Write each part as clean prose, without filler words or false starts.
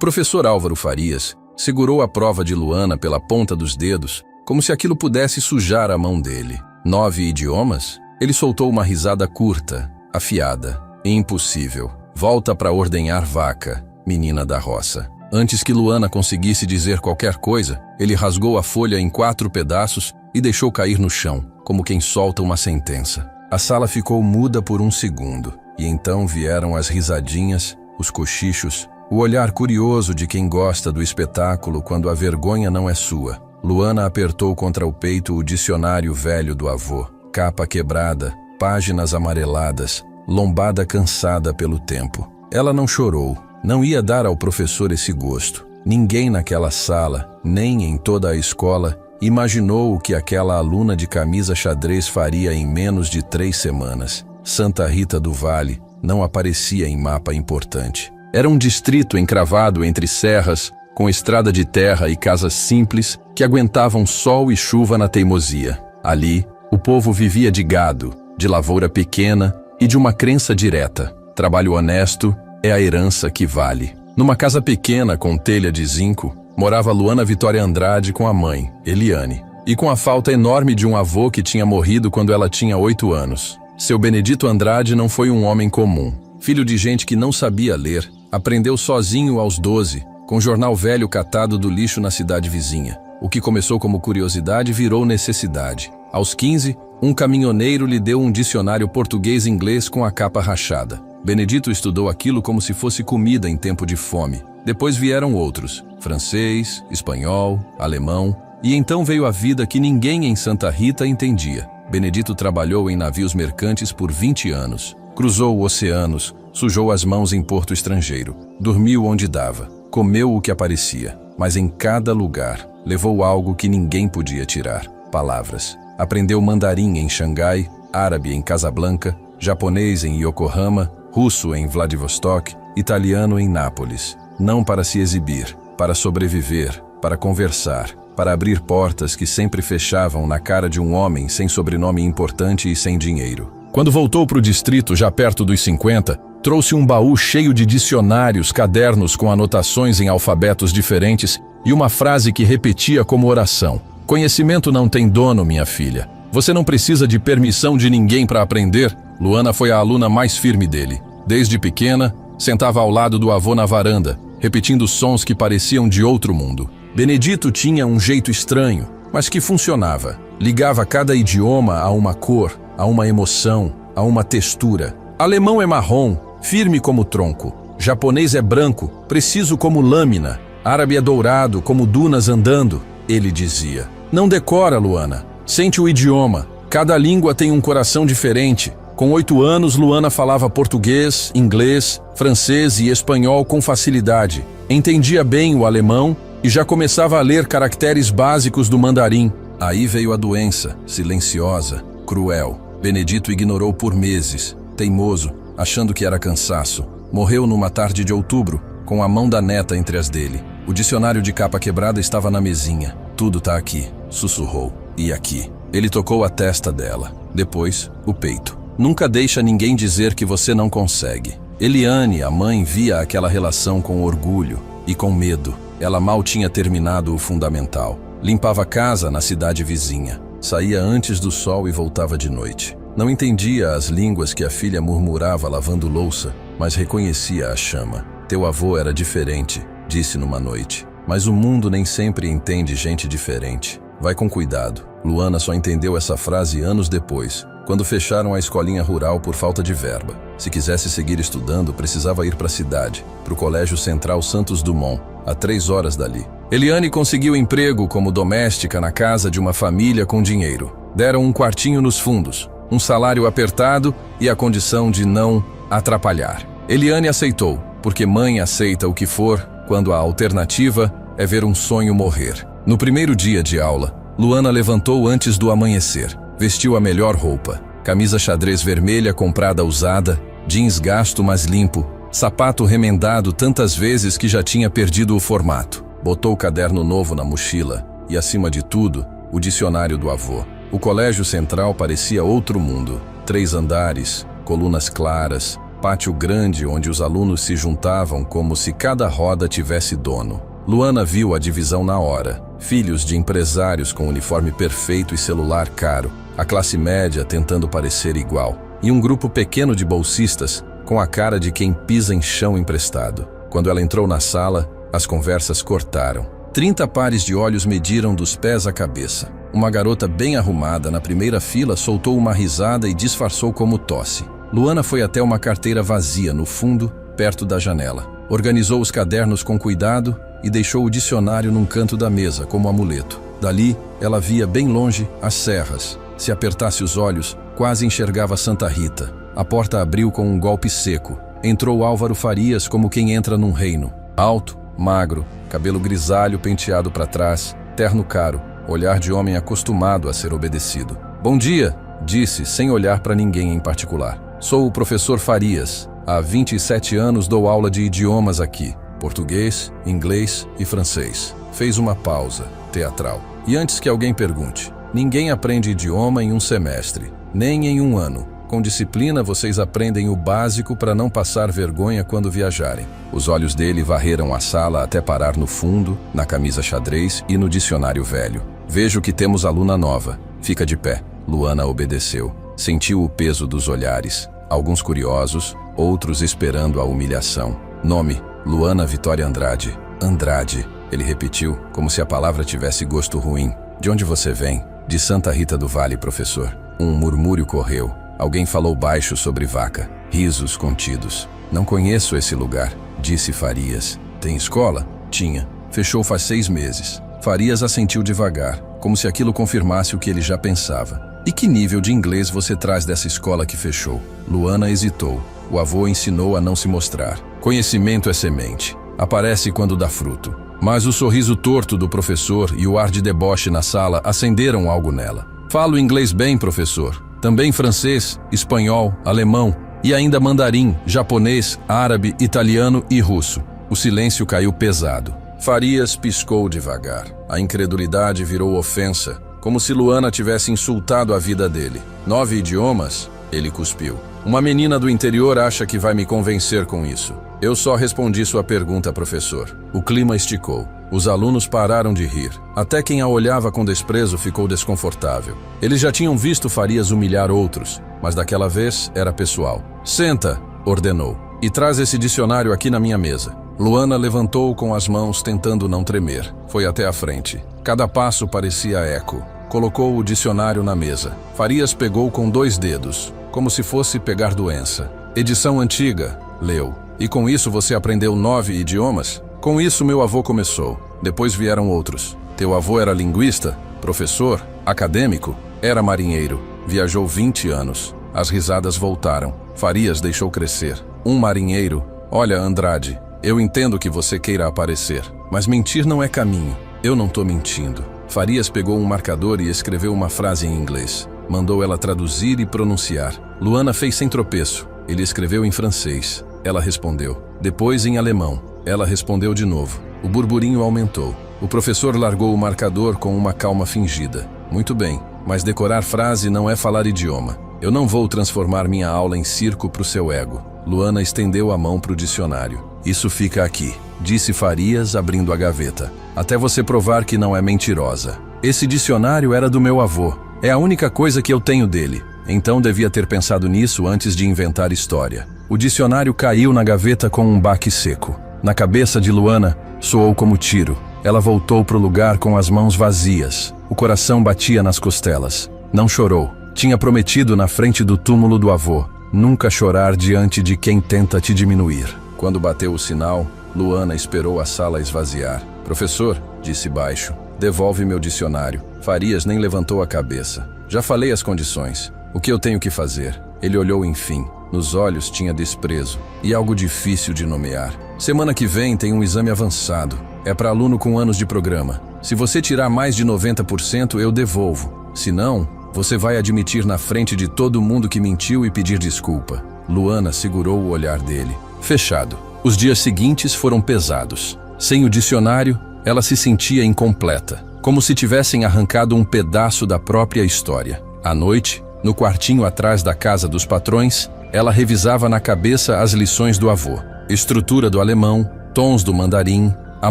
professor Álvaro Farias segurou a prova de Luana pela ponta dos dedos, como se aquilo pudesse sujar a mão dele. 9 idiomas? Ele soltou uma risada curta, afiada. Impossível. Volta para ordenhar vaca, menina da roça. Antes que Luana conseguisse dizer qualquer coisa, ele rasgou a folha em 4 pedaços e deixou cair no chão, como quem solta uma sentença. A sala ficou muda por um segundo, e então vieram as risadinhas, os cochichos, o olhar curioso de quem gosta do espetáculo quando a vergonha não é sua. Luana apertou contra o peito o dicionário velho do avô, capa quebrada, páginas amareladas, lombada cansada pelo tempo. Ela não chorou. Não ia dar ao professor esse gosto. Ninguém naquela sala, nem em toda a escola, imaginou o que aquela aluna de camisa xadrez faria em menos de 3 semanas. Santa Rita do Vale não aparecia em mapa importante. Era um distrito encravado entre serras, com estrada de terra e casas simples que aguentavam sol e chuva na teimosia. Ali, o povo vivia de gado, de lavoura pequena e de uma crença direta. Trabalho honesto é a herança que vale. Numa casa pequena com telha de zinco, morava Luana Vitória Andrade com a mãe, Eliane, e com a falta enorme de um avô que tinha morrido quando ela tinha 8 anos. Seu Benedito Andrade não foi um homem comum. Filho de gente que não sabia ler, aprendeu sozinho aos 12, com jornal velho catado do lixo na cidade vizinha. O que começou como curiosidade virou necessidade. Aos 15, um caminhoneiro lhe deu um dicionário português-inglês com a capa rachada. Benedito estudou aquilo como se fosse comida em tempo de fome. Depois vieram outros, francês, espanhol, alemão, e então veio a vida que ninguém em Santa Rita entendia. Benedito trabalhou em navios mercantes por 20 anos, cruzou oceanos, sujou as mãos em porto estrangeiro, dormiu onde dava, comeu o que aparecia, mas em cada lugar levou algo que ninguém podia tirar: palavras. Aprendeu mandarim em Xangai, árabe em Casablanca, japonês em Yokohama, russo em Vladivostok, italiano em Nápoles. Não para se exibir, para sobreviver, para conversar, para abrir portas que sempre fechavam na cara de um homem sem sobrenome importante e sem dinheiro. Quando voltou para o distrito, já perto dos 50, trouxe um baú cheio de dicionários, cadernos com anotações em alfabetos diferentes e uma frase que repetia como oração: "Conhecimento não tem dono, minha filha. Você não precisa de permissão de ninguém para aprender." Luana foi a aluna mais firme dele. Desde pequena, sentava ao lado do avô na varanda, repetindo sons que pareciam de outro mundo. Benedito tinha um jeito estranho, mas que funcionava. Ligava cada idioma a uma cor, a uma emoção, a uma textura. Alemão é marrom, firme como tronco. Japonês é branco, preciso como lâmina. Árabe é dourado, como dunas andando, ele dizia. Não decora, Luana. Sente o idioma. Cada língua tem um coração diferente. Com 8 anos, Luana falava português, inglês, francês e espanhol com facilidade. Entendia bem o alemão e já começava a ler caracteres básicos do mandarim. Aí veio a doença, silenciosa, cruel. Benedito ignorou por meses, teimoso, achando que era cansaço. Morreu numa tarde de outubro, com a mão da neta entre as dele. O dicionário de capa quebrada estava na mesinha. "Tudo tá aqui", sussurrou. "E aqui." Ele tocou a testa dela, depois o peito. "Nunca deixa ninguém dizer que você não consegue." Eliane, a mãe, via aquela relação com orgulho e com medo. Ela mal tinha terminado o fundamental. Limpava a casa na cidade vizinha. Saía antes do sol e voltava de noite. Não entendia as línguas que a filha murmurava lavando louça, mas reconhecia a chama. "Teu avô era diferente", disse numa noite. Mas o mundo nem sempre entende gente diferente. Vai com cuidado. Luana só entendeu essa frase anos depois, quando fecharam a escolinha rural por falta de verba. Se quisesse seguir estudando, precisava ir para a cidade, para o Colégio Central Santos Dumont, a 3 horas dali. Eliane conseguiu emprego como doméstica na casa de uma família com dinheiro. Deram um quartinho nos fundos, um salário apertado e a condição de não atrapalhar. Eliane aceitou, porque mãe aceita o que for quando a alternativa é ver um sonho morrer. No primeiro dia de aula, Luana levantou antes do amanhecer. Vestiu a melhor roupa, camisa xadrez vermelha comprada usada, jeans gasto mas limpo, sapato remendado tantas vezes que já tinha perdido o formato. Botou o caderno novo na mochila e, acima de tudo, o dicionário do avô. O colégio central parecia outro mundo. 3 andares, colunas claras, Pátio grande onde os alunos se juntavam como se cada roda tivesse dono. Luana viu a divisão na hora. Filhos de empresários com uniforme perfeito e celular caro, a classe média tentando parecer igual, e um grupo pequeno de bolsistas com a cara de quem pisa em chão emprestado. Quando ela entrou na sala, as conversas cortaram. 30 pares de olhos mediram dos pés à cabeça. Uma garota bem arrumada na primeira fila soltou uma risada e disfarçou como tosse. Luana foi até uma carteira vazia no fundo, perto da janela. Organizou os cadernos com cuidado e deixou o dicionário num canto da mesa, como amuleto. Dali, ela via bem longe as serras. Se apertasse os olhos, quase enxergava Santa Rita. A porta abriu com um golpe seco. Entrou Álvaro Farias como quem entra num reino. Alto, magro, cabelo grisalho penteado para trás, terno caro, olhar de homem acostumado a ser obedecido. "Bom dia", disse, sem olhar para ninguém em particular. "Sou o professor Farias. Há 27 anos dou aula de idiomas aqui. Português, inglês e francês." Fez uma pausa, teatral. "E antes que alguém pergunte, ninguém aprende idioma em um semestre, nem em um ano. Com disciplina vocês aprendem o básico para não passar vergonha quando viajarem." Os olhos dele varreram a sala até parar no fundo, na camisa xadrez e no dicionário velho. "Vejo que temos aluna nova. Fica de pé." Luana obedeceu. Sentiu o peso dos olhares, alguns curiosos, outros esperando a humilhação. "Nome: Luana Vitória Andrade." "Andrade", ele repetiu, como se a palavra tivesse gosto ruim. "De onde você vem?" "De Santa Rita do Vale, professor." Um murmúrio correu. Alguém falou baixo sobre vaca. Risos contidos. "Não conheço esse lugar", disse Farias. "Tem escola?" "Tinha. Fechou faz 6 meses." Farias assentiu devagar, como se aquilo confirmasse o que ele já pensava. "E que nível de inglês você traz dessa escola que fechou?" Luana hesitou. O avô ensinou a não se mostrar. "Conhecimento é semente. Aparece quando dá fruto." Mas o sorriso torto do professor e o ar de deboche na sala acenderam algo nela. "Falo inglês bem, professor. Também francês, espanhol, alemão e ainda mandarim, japonês, árabe, italiano e russo." O silêncio caiu pesado. Farias piscou devagar. A incredulidade virou ofensa, como se Luana tivesse insultado a vida dele. 9 idiomas? Ele cuspiu. "Uma menina do interior acha que vai me convencer com isso." "Eu só respondi sua pergunta, professor." O clima esticou. Os alunos pararam de rir. Até quem a olhava com desprezo ficou desconfortável. Eles já tinham visto Farias humilhar outros, mas daquela vez era pessoal. "Senta", ordenou, "e traz esse dicionário aqui na minha mesa." Luana levantou com as mãos tentando não tremer. Foi até a frente. Cada passo parecia eco. Colocou o dicionário na mesa. Farias pegou com 2 dedos, como se fosse pegar doença. "Edição antiga", leu. "E com isso você aprendeu 9 idiomas?" "Com isso meu avô começou. Depois vieram outros." "Teu avô era linguista? Professor? Acadêmico?" "Era marinheiro. Viajou 20 anos." As risadas voltaram. Farias deixou crescer. "Um marinheiro? Olha, Andrade, eu entendo que você queira aparecer, mas mentir não é caminho." "Eu não tô mentindo." Farias pegou um marcador e escreveu uma frase em inglês. Mandou ela traduzir e pronunciar. Luana fez sem tropeço. Ele escreveu em francês. Ela respondeu. Depois em alemão. Ela respondeu de novo. O burburinho aumentou. O professor largou o marcador com uma calma fingida. "Muito bem, mas decorar frase não é falar idioma. Eu não vou transformar minha aula em circo pro seu ego." Luana estendeu a mão pro dicionário. "Isso fica aqui", disse Farias, abrindo a gaveta. "Até você provar que não é mentirosa. Esse dicionário era do meu avô. É a única coisa que eu tenho dele. Então devia ter pensado nisso antes de inventar história." O dicionário caiu na gaveta com um baque seco. Na cabeça de Luana, soou como tiro. Ela voltou pro lugar com as mãos vazias. O coração batia nas costelas. Não chorou. Tinha prometido na frente do túmulo do avô nunca chorar diante de quem tenta te diminuir. Quando bateu o sinal, Luana esperou a sala esvaziar. "Professor", disse baixo, "devolve meu dicionário." Farias nem levantou a cabeça. "Já falei as condições. O que eu tenho que fazer?" Ele olhou enfim. Nos olhos tinha desprezo e algo difícil de nomear. "Semana que vem tem um exame avançado. É para aluno com anos de programa. Se você tirar mais de 90%, eu devolvo. Se não, você vai admitir na frente de todo mundo que mentiu e pedir desculpa." Luana segurou o olhar dele. Fechado. Os dias seguintes foram pesados. Sem o dicionário, ela se sentia incompleta, como se tivessem arrancado um pedaço da própria história. À noite, no quartinho atrás da casa dos patrões, Ela revisava na cabeça as lições do avô. Estrutura do alemão, tons do mandarim, a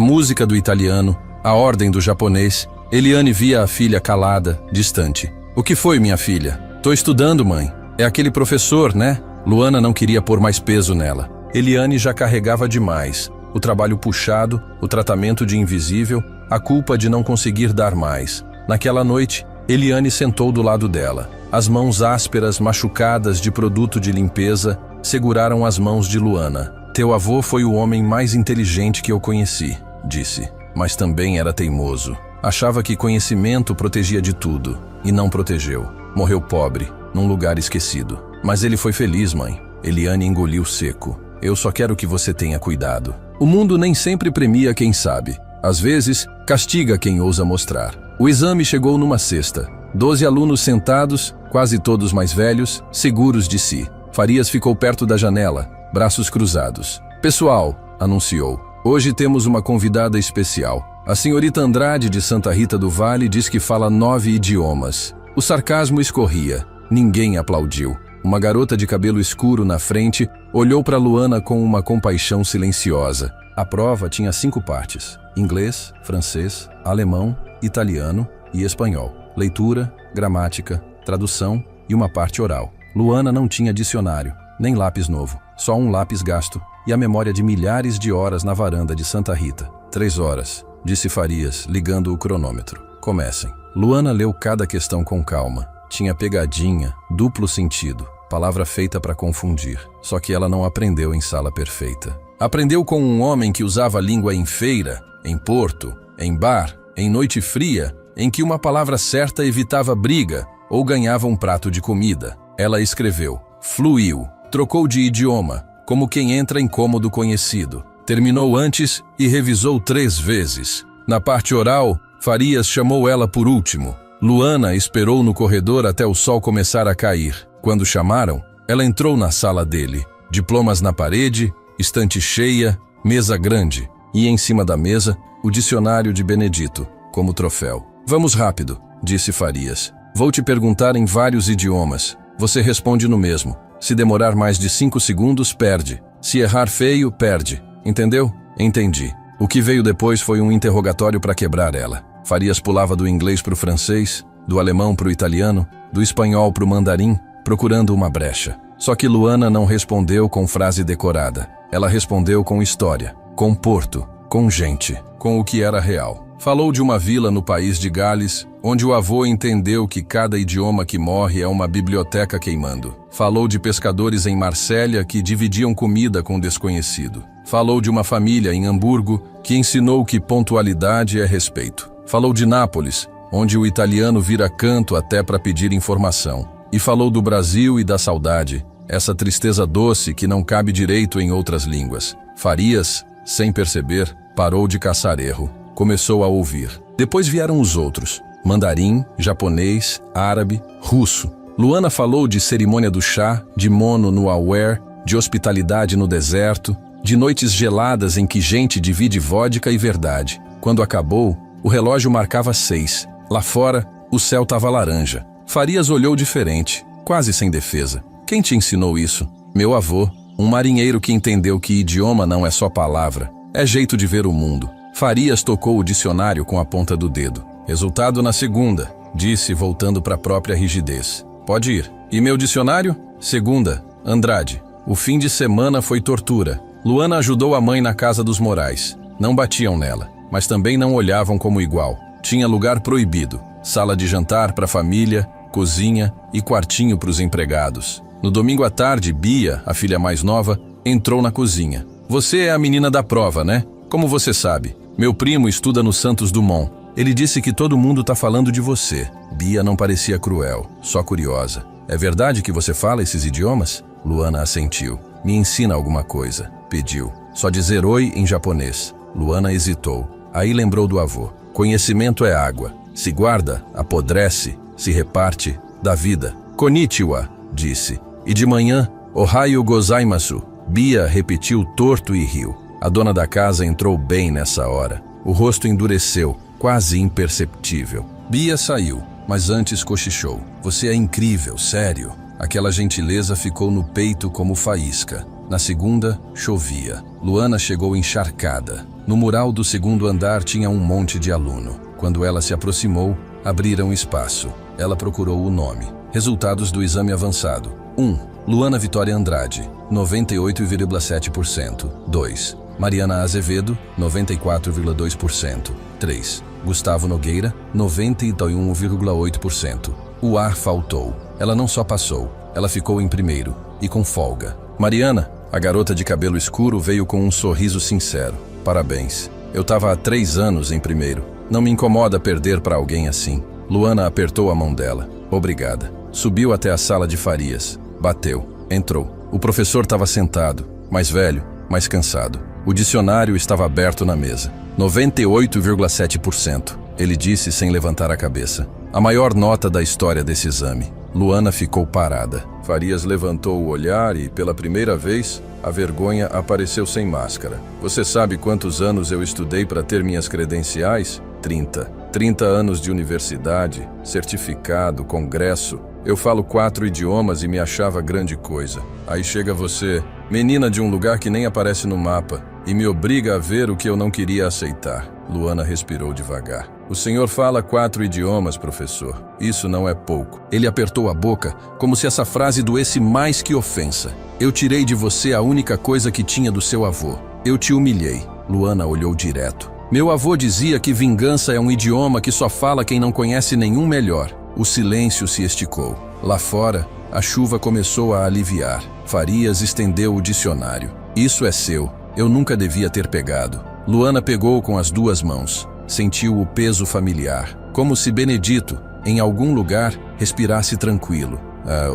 música do italiano, a ordem do japonês. Eliane via a filha calada, distante. O que foi, minha filha? Tô estudando, mãe. É aquele professor, né? Luana não queria pôr mais peso nela. Eliane já carregava demais. O trabalho puxado, o tratamento de invisível, a culpa de não conseguir dar mais. Naquela noite, Eliane sentou do lado dela. As mãos ásperas, machucadas de produto de limpeza, seguraram as mãos de Luana. Teu avô foi o homem mais inteligente que eu conheci, disse, mas também era teimoso. Achava que conhecimento protegia de tudo, e não protegeu. Morreu pobre, num lugar esquecido. Mas ele foi feliz, mãe. Eliane engoliu seco. Eu só quero que você tenha cuidado. O mundo nem sempre premia quem sabe. Às vezes, castiga quem ousa mostrar. O exame chegou numa sexta. 12 alunos sentados, quase todos mais velhos, seguros de si. Farias ficou perto da janela, braços cruzados. Pessoal, anunciou, hoje temos uma convidada especial. A senhorita Andrade de Santa Rita do Vale diz que fala 9 idiomas. O sarcasmo escorria. Ninguém aplaudiu. Uma garota de cabelo escuro na frente olhou para Luana com uma compaixão silenciosa. A prova tinha 5 partes: inglês, francês, alemão, italiano e espanhol. Leitura, gramática, tradução e uma parte oral. Luana não tinha dicionário, nem lápis novo, só um lápis gasto e a memória de milhares de horas na varanda de Santa Rita. 3 horas, disse Farias, ligando o cronômetro. Comecem. Luana leu cada questão com calma. Tinha pegadinha, duplo sentido, palavra feita para confundir. Só que ela não aprendeu em sala perfeita. Aprendeu com um homem que usava a língua em feira, em porto, em bar, em noite fria, em que uma palavra certa evitava briga ou ganhava um prato de comida. Ela escreveu, fluiu, trocou de idioma, como quem entra em cômodo conhecido. Terminou antes e revisou 3 vezes. Na parte oral, Farias chamou ela por último. Luana esperou no corredor até o sol começar a cair. Quando chamaram, ela entrou na sala dele. Diplomas na parede, estante cheia, mesa grande. E em cima da mesa, o dicionário de Benedito, como troféu. Vamos rápido, disse Farias. Vou te perguntar em vários idiomas. Você responde no mesmo. Se demorar mais de 5 segundos, perde. Se errar feio, perde. Entendeu? Entendi. O que veio depois foi um interrogatório para quebrar ela. Farias pulava do inglês para o francês, do alemão para o italiano, do espanhol para o mandarim, procurando uma brecha. Só que Luana não respondeu com frase decorada. Ela respondeu com história, com porto, com gente, com o que era real. Falou de uma vila no país de Gales, onde o avô entendeu que cada idioma que morre é uma biblioteca queimando. Falou de pescadores em Marsella que dividiam comida com desconhecido. Falou de uma família em Hamburgo que ensinou que pontualidade é respeito. Falou de Nápoles, onde o italiano vira canto até para pedir informação. E falou do Brasil e da saudade, essa tristeza doce que não cabe direito em outras línguas. Farias, sem perceber, parou de caçar erro. Começou a ouvir. Depois vieram os outros. Mandarim, japonês, árabe, russo. Luana falou de cerimônia do chá, de mono no aware, de hospitalidade no deserto, de noites geladas em que gente divide vodka e verdade. Quando acabou, o relógio marcava 6. Lá fora, o céu estava laranja. Farias olhou diferente, quase sem defesa. Quem te ensinou isso? Meu avô, um marinheiro que entendeu que idioma não é só palavra, é jeito de ver o mundo. Farias tocou o dicionário com a ponta do dedo. Resultado na segunda, disse, voltando para a própria rigidez. Pode ir. E meu dicionário? Segunda, Andrade. O fim de semana foi tortura. Luana ajudou a mãe na casa dos Morais. Não batiam nela, mas também não olhavam como igual. Tinha lugar proibido. Sala de jantar para a família, cozinha e quartinho para os empregados. No domingo à tarde, Bia, a filha mais nova, entrou na cozinha. Você é a menina da prova, né? Como você sabe? Meu primo estuda no Santos Dumont. Ele disse que todo mundo tá falando de você. Bia não parecia cruel, só curiosa. É verdade que você fala esses idiomas? Luana assentiu. Me ensina alguma coisa, pediu. Só dizer oi em japonês. Luana hesitou. Aí lembrou do avô. Conhecimento é água. Se guarda, apodrece, se reparte, dá vida. Konnichiwa, disse. E de manhã, Ohayo gozaimasu. Bia repetiu torto e riu. A dona da casa entrou bem nessa hora. O rosto endureceu, quase imperceptível. Bia saiu, mas antes cochichou. Você é incrível, sério. Aquela gentileza ficou no peito como faísca. Na segunda, chovia. Luana chegou encharcada. No mural do segundo andar tinha um monte de aluno. Quando ela se aproximou, abriram espaço. Ela procurou o nome. Resultados do exame avançado. 1. Luana Vitória Andrade, 98,7%. 2. Mariana Azevedo, 94,2%. 3. Gustavo Nogueira, 91,8%. O ar faltou. Ela não só passou, ela ficou em primeiro, e com folga. Mariana, a garota de cabelo escuro, veio com um sorriso sincero. Parabéns. Eu estava há 3 anos em primeiro. Não me incomoda perder para alguém assim. Luana apertou a mão dela. Obrigada. Subiu até a sala de Farias. Bateu. Entrou. O professor estava sentado, mais velho, mais cansado. O dicionário estava aberto na mesa. 98,7%, ele disse sem levantar a cabeça. A maior nota da história desse exame. Luana ficou parada. Farias levantou o olhar e, pela primeira vez, a vergonha apareceu sem máscara. Você sabe quantos anos eu estudei para ter minhas credenciais? 30. 30 anos de universidade, certificado, congresso. Eu falo 4 idiomas e me achava grande coisa. Aí chega você, menina de um lugar que nem aparece no mapa, e me obriga a ver o que eu não queria aceitar. Luana respirou devagar. O senhor fala 4 idiomas, professor. Isso não é pouco. Ele apertou a boca, como se essa frase doesse mais que ofensa. Eu tirei de você a única coisa que tinha do seu avô. Eu te humilhei. Luana olhou direto. Meu avô dizia que vingança é um idioma que só fala quem não conhece nenhum melhor. O silêncio se esticou. Lá fora, a chuva começou a aliviar. Farias estendeu o dicionário. Isso é seu. Eu nunca devia ter pegado. Luana pegou com as 2 mãos. Sentiu o peso familiar. Como se Benedito, em algum lugar, respirasse tranquilo.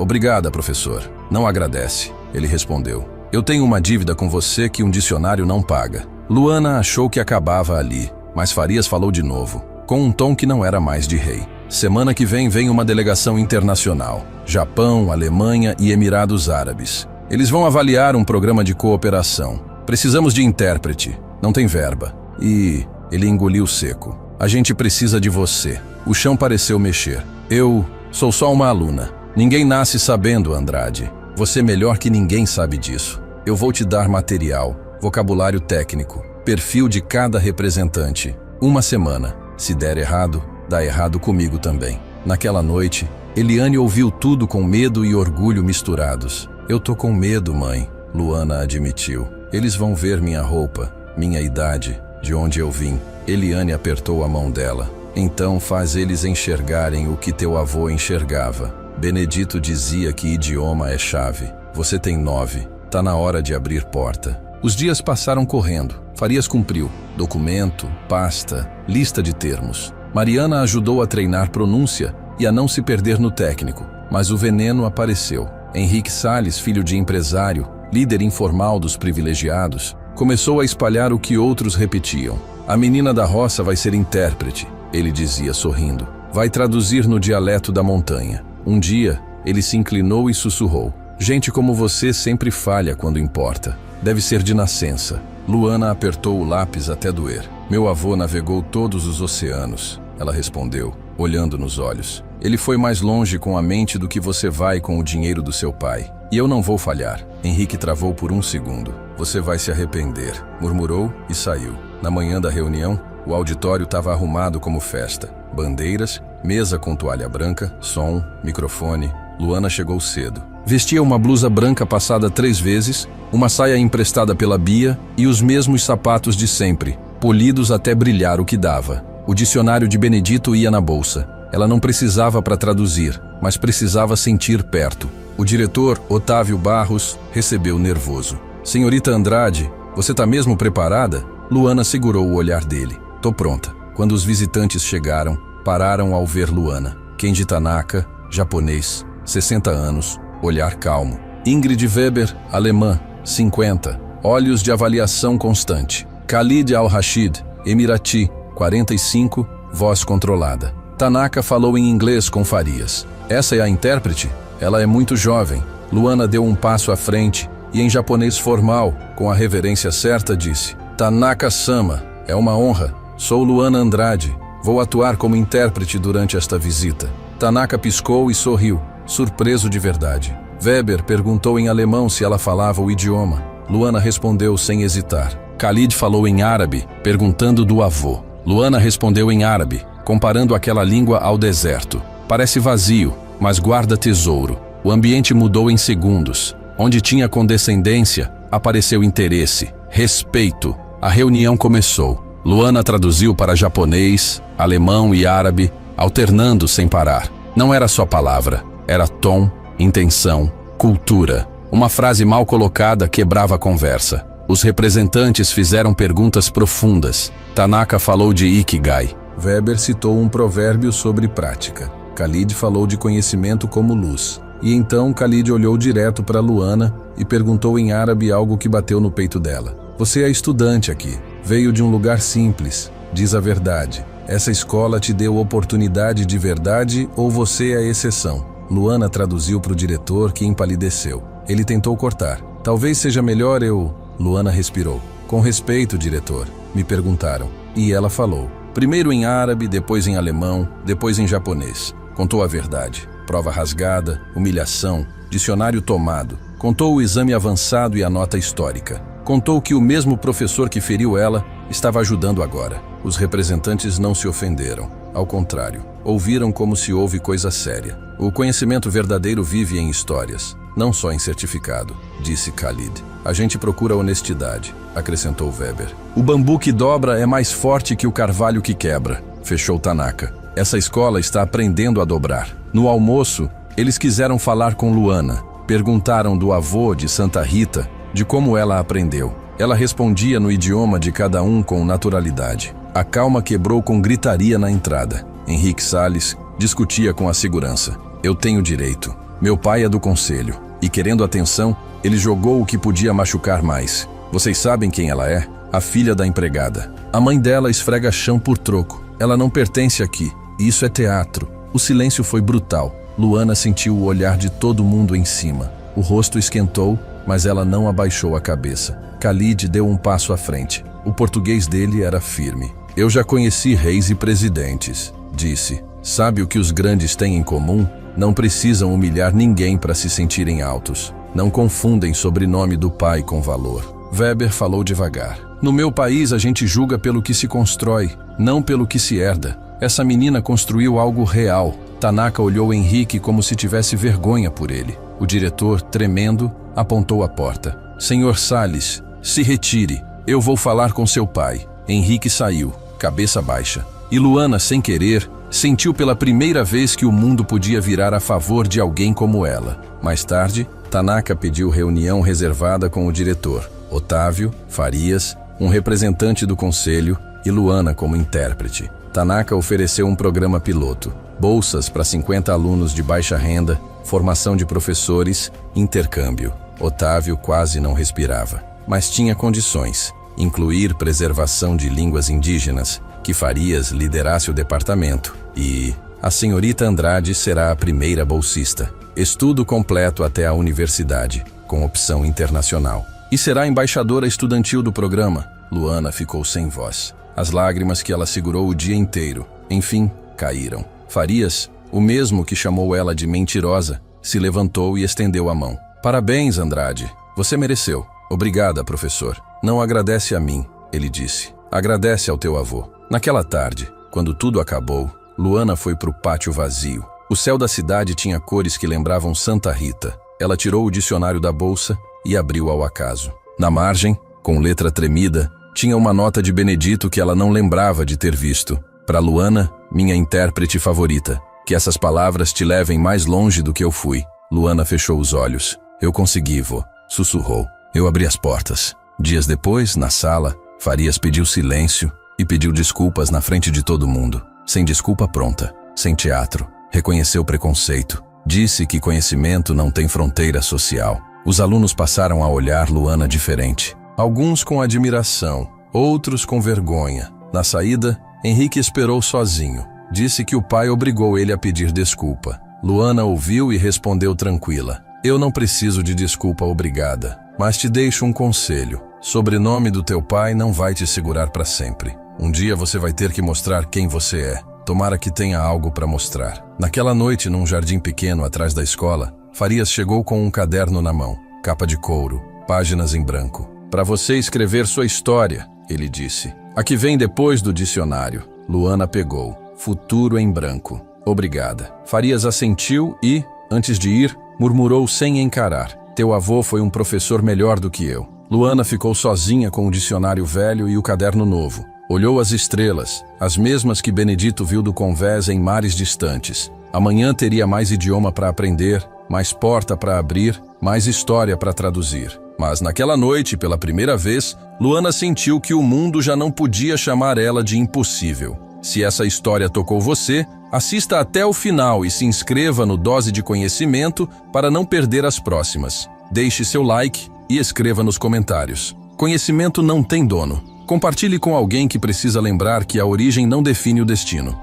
Obrigada, professor. Não agradece. Ele respondeu. Eu tenho uma dívida com você que um dicionário não paga. Luana achou que acabava ali, mas Farias falou de novo, com um tom que não era mais de rei. Semana que vem uma delegação internacional. Japão, Alemanha e Emirados Árabes. Eles vão avaliar um programa de cooperação. Precisamos de intérprete. Não tem verba. E ele engoliu seco. A gente precisa de você. O chão pareceu mexer. Eu sou só uma aluna. Ninguém nasce sabendo, Andrade. Você melhor que ninguém sabe disso. Eu vou te dar material, vocabulário técnico, perfil de cada representante. 1 semana. Se der errado, dá errado comigo também. Naquela noite, Eliane ouviu tudo com medo e orgulho misturados. Eu tô com medo, mãe, Luana admitiu. Eles vão ver minha roupa, minha idade, de onde eu vim. Eliane apertou a mão dela. Então faz eles enxergarem o que teu avô enxergava. Benedito dizia que idioma é chave. Você tem 9. Tá na hora de abrir porta. Os dias passaram correndo. Farias cumpriu. Documento, pasta, lista de termos. Mariana ajudou a treinar pronúncia e a não se perder no técnico. Mas o veneno apareceu. Henrique Salles, filho de empresário, líder informal dos privilegiados, começou a espalhar o que outros repetiam. A menina da roça vai ser intérprete, ele dizia sorrindo. Vai traduzir no dialeto da montanha. Um dia, ele se inclinou e sussurrou. Gente como você sempre falha quando importa. Deve ser de nascença. Luana apertou o lápis até doer. Meu avô navegou todos os oceanos, ela respondeu, olhando nos olhos. Ele foi mais longe com a mente do que você vai com o dinheiro do seu pai. E eu não vou falhar. Henrique travou por 1 segundo. Você vai se arrepender, murmurou e saiu. Na manhã da reunião, o auditório estava arrumado como festa. Bandeiras, mesa com toalha branca, som, microfone. Luana chegou cedo. Vestia uma blusa branca passada 3 vezes, uma saia emprestada pela Bia e os mesmos sapatos de sempre, polidos até brilhar o que dava. O dicionário de Benedito ia na bolsa. Ela não precisava para traduzir, mas precisava sentir perto. O diretor, Otávio Barros, recebeu nervoso. Senhorita Andrade, você tá mesmo preparada? Luana segurou o olhar dele. Tô pronta. Quando os visitantes chegaram, pararam ao ver Luana. Kenji Tanaka, japonês, 60 anos, olhar calmo. Ingrid Weber, alemã, 50, olhos de avaliação constante. Khalid Al-Rashid, emirati, 45, voz controlada. Tanaka falou em inglês com Farias. Essa é a intérprete? Ela é muito jovem. Luana deu um passo à frente e em japonês formal, com a reverência certa, disse: Tanaka-sama, é uma honra. Sou Luana Andrade. Vou atuar como intérprete durante esta visita. Tanaka piscou e sorriu. surpreso de verdade. Weber perguntou em alemão se ela falava o idioma. Luana respondeu sem hesitar. Khalid falou em árabe, perguntando do avô. Luana respondeu em árabe, comparando aquela língua ao deserto. Parece vazio, mas guarda tesouro. O ambiente mudou em segundos. Onde tinha condescendência, apareceu interesse, respeito. A reunião começou. Luana traduziu para japonês, alemão e árabe, alternando sem parar. Não era só palavra, era tom, intenção, cultura. Uma frase mal colocada quebrava a conversa. Os representantes fizeram perguntas profundas. Tanaka falou de Ikigai. Weber citou um provérbio sobre prática. Khalid falou de conhecimento como luz. E então Khalid olhou direto para Luana e perguntou em árabe algo que bateu no peito dela. Você é estudante aqui. Veio de um lugar simples. Diz a verdade. Essa escola te deu oportunidade de verdade ou você é a exceção? Luana traduziu para o diretor, que empalideceu. Ele tentou cortar. Talvez seja melhor eu... Luana respirou. Com respeito, diretor, me perguntaram. E ela falou. Primeiro em árabe, depois em alemão, depois em japonês. Contou a verdade. Prova rasgada, humilhação, dicionário tomado. Contou o exame avançado e a nota histórica. Contou que o mesmo professor que feriu ela estava ajudando agora. Os representantes não se ofenderam. Ao contrário, ouviram como se houve coisa séria. O conhecimento verdadeiro vive em histórias, não só em certificado, disse Khalid. A gente procura honestidade, acrescentou Weber. O bambu que dobra é mais forte que o carvalho que quebra, fechou Tanaka. Essa escola está aprendendo a dobrar. No almoço, eles quiseram falar com Luana. Perguntaram do avô de Santa Rita, de como ela aprendeu. Ela respondia no idioma de cada um com naturalidade. A calma quebrou com gritaria na entrada. Henrique Salles discutia com a segurança. Eu tenho direito. Meu pai é do conselho. E querendo atenção, ele jogou o que podia machucar mais. Vocês sabem quem ela é? A filha da empregada. A mãe dela esfrega chão por troco. Ela não pertence aqui. Isso é teatro. O silêncio foi brutal. Luana sentiu o olhar de todo mundo em cima. O rosto esquentou, mas ela não abaixou a cabeça. Khalid deu um passo à frente. O português dele era firme. Eu já conheci reis e presidentes, disse. Sabe o que os grandes têm em comum? Não precisam humilhar ninguém para se sentirem altos. Não confundem sobrenome do pai com valor. Weber falou devagar. No meu país a gente julga pelo que se constrói, não pelo que se herda. Essa menina construiu algo real. Tanaka olhou Henrique como se tivesse vergonha por ele. O diretor, tremendo, apontou a porta. Senhor Salles, se retire. Eu vou falar com seu pai. Henrique saiu, cabeça baixa. E Luana, sem querer, sentiu pela primeira vez que o mundo podia virar a favor de alguém como ela. Mais tarde, Tanaka pediu reunião reservada com o diretor, Otávio, Farias, um representante do conselho e Luana como intérprete. Tanaka ofereceu um programa piloto, bolsas para 50 alunos de baixa renda, formação de professores, intercâmbio. Otávio quase não respirava, mas tinha condições, incluir preservação de línguas indígenas, que Farias liderasse o departamento, e a senhorita Andrade será a primeira bolsista. Estudo completo até a universidade, com opção internacional. E será embaixadora estudantil do programa. Luana ficou sem voz. As lágrimas que ela segurou o dia inteiro, enfim, caíram. Farias, o mesmo que chamou ela de mentirosa, se levantou e estendeu a mão. Parabéns, Andrade. Você mereceu. Obrigada, professor. Não agradece a mim, ele disse. Agradece ao teu avô. Naquela tarde, quando tudo acabou, Luana foi para o pátio vazio. O céu da cidade tinha cores que lembravam Santa Rita. Ela tirou o dicionário da bolsa e abriu ao acaso. Na margem, com letra tremida, tinha uma nota de Benedito que ela não lembrava de ter visto. Para Luana, minha intérprete favorita. Que essas palavras te levem mais longe do que eu fui. Luana fechou os olhos. Eu consegui, vô. Sussurrou. Eu abri as portas. Dias depois, na sala, Farias pediu silêncio e pediu desculpas na frente de todo mundo. Sem desculpa pronta. Sem teatro. Reconheceu preconceito. Disse que conhecimento não tem fronteira social. Os alunos passaram a olhar Luana diferente. Alguns com admiração, outros com vergonha. Na saída, Henrique esperou sozinho. Disse que o pai obrigou ele a pedir desculpa. Luana ouviu e respondeu tranquila. Eu não preciso de desculpa obrigada, mas te deixo um conselho. Sobrenome do teu pai não vai te segurar para sempre. Um dia você vai ter que mostrar quem você é. Tomara que tenha algo para mostrar. Naquela noite, num jardim pequeno atrás da escola, Farias chegou com um caderno na mão, capa de couro, páginas em branco. Para você escrever sua história, ele disse. A que vem depois do dicionário. Luana pegou. Futuro em branco. Obrigada. Farias assentiu e, antes de ir, murmurou sem encarar. Teu avô foi um professor melhor do que eu. Luana ficou sozinha com o dicionário velho e o caderno novo. Olhou as estrelas, as mesmas que Benedito viu do convés em mares distantes. Amanhã teria mais idioma para aprender, mais porta para abrir, mais história para traduzir. Mas naquela noite, pela primeira vez, Luana sentiu que o mundo já não podia chamar ela de impossível. Se essa história tocou você, assista até o final e se inscreva no Dose de Conhecimento para não perder as próximas. Deixe seu like e escreva nos comentários. Conhecimento não tem dono. Compartilhe com alguém que precisa lembrar que a origem não define o destino.